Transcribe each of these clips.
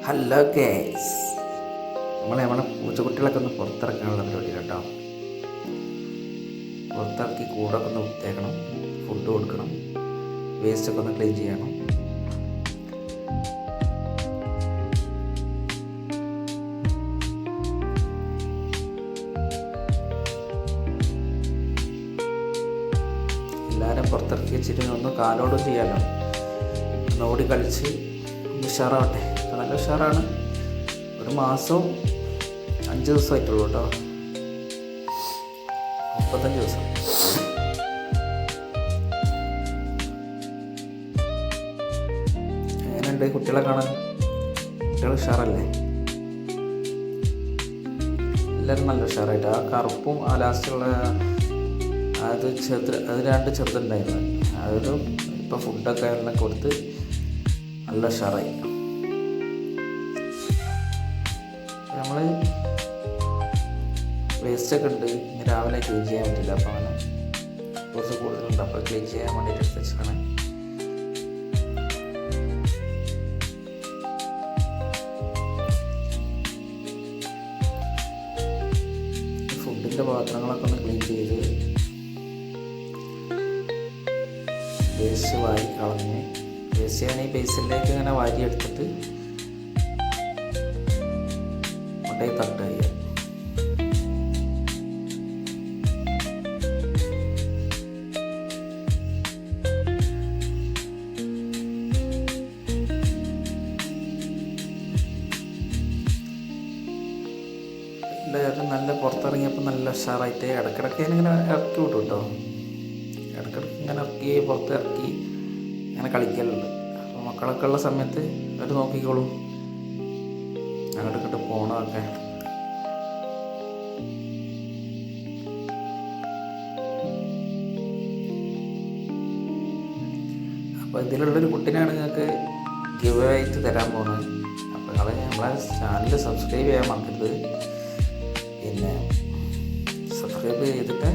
Hello guys, നമ്മളെ പൂച്ചക്കുട്ടികളൊക്കെ ഒന്ന് പുറത്തിറക്കാനുള്ള പരിപാടി കേട്ടോ. പുറത്തിറക്കി കൂടൊക്കെ ഒന്ന് വൃത്തിയാക്കണം, ഫുഡ് കൊടുക്കണം, വേസ്റ്റൊക്കെ ഒന്ന് ക്ലീൻ ചെയ്യണം. എല്ലാവരും പുറത്തിറക്കി വെച്ചിട്ട് ഒന്ന് കാലോടും ചെയ്യാമല്ലോ, ഒന്ന് ഓടി കളിച്ച് ഉഷാറാവട്ടെ. നല്ല ഉഷാറാണ്. ഒരു മാസവും 5 ദിവസമായിട്ടുള്ളൂ കേട്ടോ, 35 ദിവസം. എങ്ങനെയുണ്ട് കുട്ടികളെ കാണാൻ? കുട്ടികൾ ഉഷാറല്ലേ? എല്ലാവരും നല്ല ഉഷാറായിട്ട്. ആ കറുപ്പും ആ ലാസ്റ്റുള്ള അത് 2 ചെറുതുണ്ടായിരുന്നു. അതൊരു ഇപ്പോൾ ഫുഡൊക്കെ എല്ലാം കൊടുത്ത് നല്ല ഉഷാറായി. നമ്മൾ വേസ്റ്റൊക്കെ ഉണ്ട്, ഇനി രാവിലെ ക്ലീൻ ചെയ്യാൻ പറ്റില്ല. അപ്പോൾ അങ്ങനെ കുറച്ച് കൂടുതലുണ്ട്, അപ്പോൾ ക്ലീൻ ചെയ്യാൻ വേണ്ടിയിട്ട് എടുത്ത് വെച്ചിട്ടാണ്. ഫുഡിൻ്റെ പാത്രങ്ങളൊക്കെ ഒന്ന് ക്ലീൻ ചെയ്ത് വേസ്റ്റ് വാരി കളഞ്ഞ്, വേസ്റ്റ് ഞാൻ ഈ ബേസിലേക്ക് ഇങ്ങനെ വാരി എടുത്തിട്ട് കൊണ്ടുപോയി തട്ട് ചെയ്യുക. എല്ലാവരും നല്ല പുറത്തിറങ്ങിയപ്പോൾ നല്ല ഉഷാറായിട്ട് ഇടയ്ക്കിടയ്ക്ക് ഞാനിങ്ങനെ ഇറക്കി വിട്ടു കേട്ടോ. ഇടയ്ക്കിടയ്ക്ക് ഇങ്ങനെ ഇറക്കി പുറത്ത് ഇറക്കി ഇങ്ങനെ കളിക്കലുണ്ട്. അപ്പോൾ മക്കളൊക്കെ ഉള്ള സമയത്ത് അവർ നോക്കിക്കോളും അങ്ങോട്ട് ഇങ്ങോട്ട് പോകണമൊക്കെ. അപ്പോൾ ഇതിലുള്ളൊരു കുട്ടീനാണ് നിങ്ങൾക്ക് ഗിവ് ആയിട്ട് തരാൻ പോകുന്നത്. അപ്പോൾ നമ്മളെ ചാനൽ സബ്സ്ക്രൈബ് ചെയ്യാൻ മറക്കരുത്. പിന്നെ സബ്സ്ക്രൈബ് ചെയ്തിട്ട്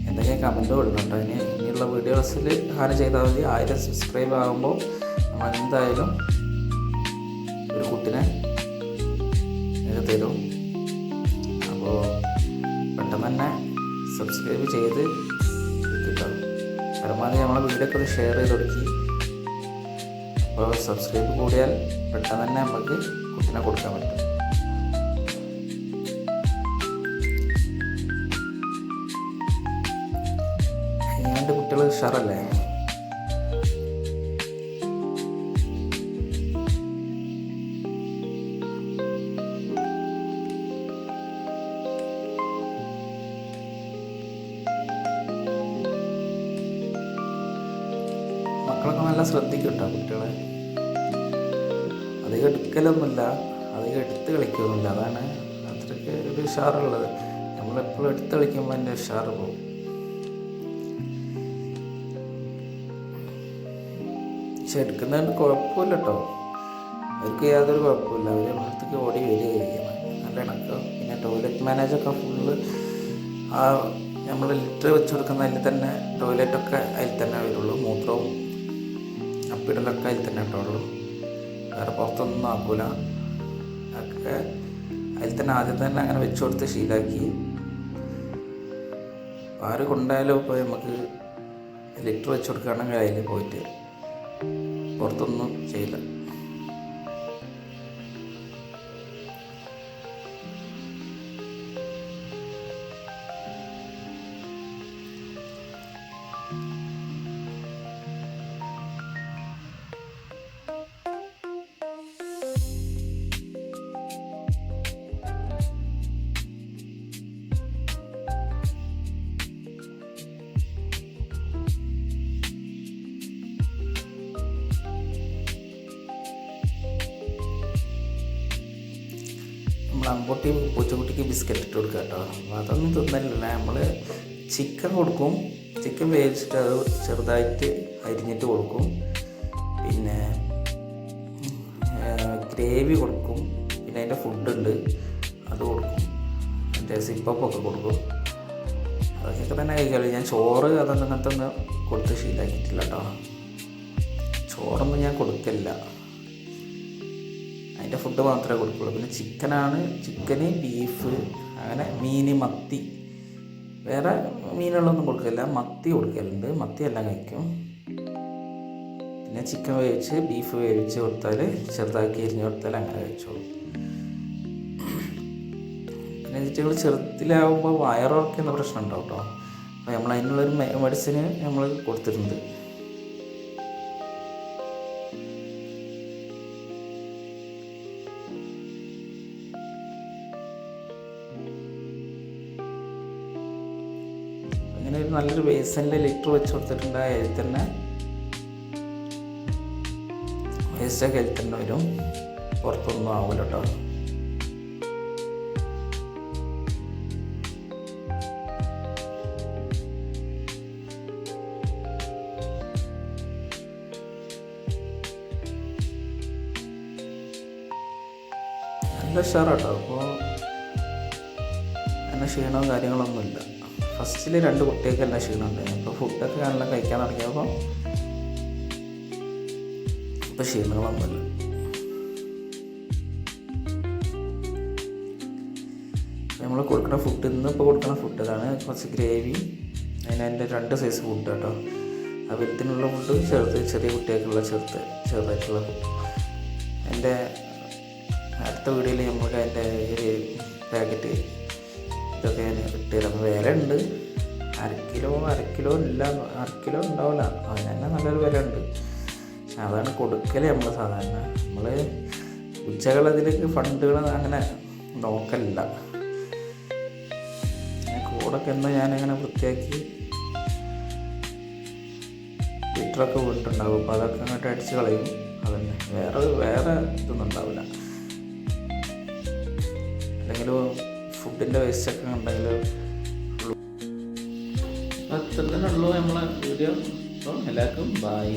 എന്തെങ്കിലും കമൻറ്റ് കൊടുക്കട്ടോ. ഇനിയുള്ള വീഡിയോസിൽ ഹാന് ചെയ്താൽ മതി. 1000 സബ്സ്ക്രൈബ് ആകുമ്പോൾ നമ്മൾ എന്തായാലും ഒരു കുട്ടിനെ തരും. അപ്പോൾ പെട്ടെന്ന് തന്നെ സബ്സ്ക്രൈബ് ചെയ്ത് കിട്ടും. പരമാവധി നമ്മളെ വീഡിയോ ഒക്കെ ഒന്ന് ഷെയർ ചെയ്ത് കൊടുക്കി. അപ്പോൾ സബ്സ്ക്രൈബ് കൂടിയാൽ പെട്ടെന്ന് തന്നെ നമുക്ക് കുട്ടിനെ കൊടുക്കാൻ പറ്റും. എങ്ങനെയുണ്ട് കുട്ടികൾ? ഉഷാറല്ലേ? മക്കളൊക്കെ നല്ല ശ്രദ്ധിക്കും കേട്ടോ കുട്ടികളെ. അധികം എടുക്കലൊന്നുമില്ല, അധികം എടുത്ത് കളിക്കൊന്നുമില്ല. അതാണ് അത്രയ്ക്ക് ഒരു ഉഷാറുള്ളത്. നമ്മളെപ്പോഴും എടുത്ത് കളിക്കുമ്പോൾ അതിൻ്റെ ഉഷാറ് പോകും. പക്ഷെ എടുക്കുന്നതിന് കുഴപ്പമില്ല കേട്ടോ, അവർക്ക് യാതൊരു കുഴപ്പമില്ല. അവർ അടുത്തേക്ക് ഓടി വരികയാണ് നല്ല ഇണക്കം. പിന്നെ ടോയ്ലറ്റ് മാനേജൊക്കെ ഫുള്ള് ആ നമ്മൾ ലിറ്റർ വെച്ച് കൊടുക്കുന്ന അതിൽ തന്നെ, ടോയ്ലറ്റൊക്കെ അതിൽ തന്നെ വരുള്ളൂ. മൂത്രവും അപ്പിടലൊക്കെ അതിൽ തന്നെ ഇട്ടുള്ളൂ. വേറെ പുറത്തൊന്നും ആക്കൂല. ഒക്കെ അതിൽ തന്നെ ആദ്യം തന്നെ അങ്ങനെ വെച്ച് കൊടുത്ത് ശീലാക്കി. ആര് കൊണ്ടായാലും ഇപ്പോൾ നമുക്ക് ലിറ്റർ വെച്ച് കൊടുക്കുകയാണെങ്കിൽ അതിൽ പോയിട്ട് പുറത്തൊന്നും ചെയ്യില്ല. നമ്മൾ അമ്പൂട്ടി പൂച്ചക്കുട്ടിക്ക് ബിസ്ക്കറ്റ് ഇട്ട് കൊടുക്കുക കേട്ടോ. അതൊന്നും തിന്നലില്ല. നമ്മൾ ചിക്കൻ കൊടുക്കും. ചിക്കൻ വേവിച്ചിട്ട് അത് ചെറുതായിട്ട് അരിഞ്ഞിട്ട് കൊടുക്കും. പിന്നെ ഗ്രേവി കൊടുക്കും. പിന്നെ അതിൻ്റെ ഫുഡുണ്ട്, അത് കൊടുക്കും. മറ്റേ സിപ്പപ്പൊക്കെ കൊടുക്കും. അതൊക്കെ തന്നെ കഴിക്കാറ്. ഞാൻ ചോറ് അതൊന്നും അങ്ങനത്തെ ഒന്നും കൊടുത്ത് ശീലാക്കിയിട്ടില്ല കേട്ടോ. ചോറൊന്നും ഞാൻ കൊടുക്കില്ല. അതിൻ്റെ ഫുഡ് മാത്രമേ കൊടുക്കുള്ളൂ. പിന്നെ ചിക്കന്, ബീഫ്, അങ്ങനെ മീൻ, മത്തി, വേറെ മീനുകളൊന്നും കൊടുക്കില്ല. മത്തി കൊടുക്കലുണ്ട്, മത്തി എല്ലാം കഴിക്കും. പിന്നെ ചിക്കൻ വേവിച്ച്, ബീഫ് വേവിച്ച് കൊടുത്താൽ ചെറുതാക്കി എരിഞ്ഞ് കൊടുത്താൽ അങ്ങനെ കഴിച്ചോളും. പിന്നെ ഇതിറ്റുകൾ ചെറുതിലാവുമ്പോൾ വയറിറക്കുന്ന പ്രശ്നം ഉണ്ടാവും കേട്ടോ. അപ്പോൾ നമ്മൾ അതിനുള്ളൊരു മെഡിസിന് നമ്മൾ കൊടുത്തിട്ടുണ്ട്. അങ്ങനെ ഒരു നല്ലൊരു ബേസനിൽ ലിറ്റർ വെച്ച് കൊടുത്തിട്ടുണ്ട്. അതിൽ തന്നെ വേസ്റ്റൊക്കെ അതിൽ തന്നെ വരും, പുറത്തൊന്നും ആവില്ല കേട്ടോ. നല്ല ഉഷാറാട്ടോ. അപ്പോൾ എന്നെ ക്ഷീണവും കാര്യങ്ങളൊന്നുമില്ല. ഫസ്റ്റിൽ 2 കുട്ടികൾക്ക് എല്ലാം ക്ഷീണമുണ്ട്. അപ്പോൾ ഫുഡൊക്കെ നല്ല കഴിക്കാൻ തുടങ്ങിയപ്പോൾ ഇപ്പോൾ ക്ഷീണങ്ങളൊന്നുമില്ല. നമ്മൾ കൊടുക്കുന്ന ഫുഡ്, ഇന്നിപ്പോൾ കൊടുക്കുന്ന ഫുഡ് ഇതാണ്. കുറച്ച് ഗ്രേവി, അതിൻ്റെ 2 സൈസ് ഫുഡ് കേട്ടോ. ആ വലുതിനുള്ള ഫുഡ്, ചെറിയ കുട്ടികൾക്കുള്ള ചെറുതായിട്ടുള്ള ഫുഡ്. എൻ്റെ അടുത്ത വീഡിയോയിൽ നമുക്ക് അതിൻ്റെ ഒരു പാക്കറ്റ് ഇതൊക്കെ ഞാൻ ഇട്ടുതരാം. വില ഉണ്ട്, അര കിലോ ഉണ്ടാവില്ല, അതിന് തന്നെ നല്ലൊരു വില ഉണ്ട്. അതാണ് കൊടുക്കൽ. നമ്മൾ സാധാരണ ഉച്ചകളതിലേക്ക് ഫണ്ടുകൾ അങ്ങനെ നോക്കലില്ല. കൂടൊക്കെ എന്താ ഞാനിങ്ങനെ വൃത്തിയാക്കി ലിറ്ററൊക്കെ വീണിട്ടുണ്ടാകും. അപ്പോൾ അതൊക്കെ അങ്ങോട്ട് അടിച്ച് കളയും. അതന്നെ, വേറെ ഇതൊന്നും ഉണ്ടാവില്ല. അല്ലെങ്കിൽ ഫുഡിൻ്റെ വേസ്റ്റൊക്കെ ഉണ്ടെങ്കിൽ അത്ര തന്നെ ഉള്ളൂ നമ്മളെ വീഡിയോ. അപ്പോൾ എല്ലാവർക്കും ബൈ.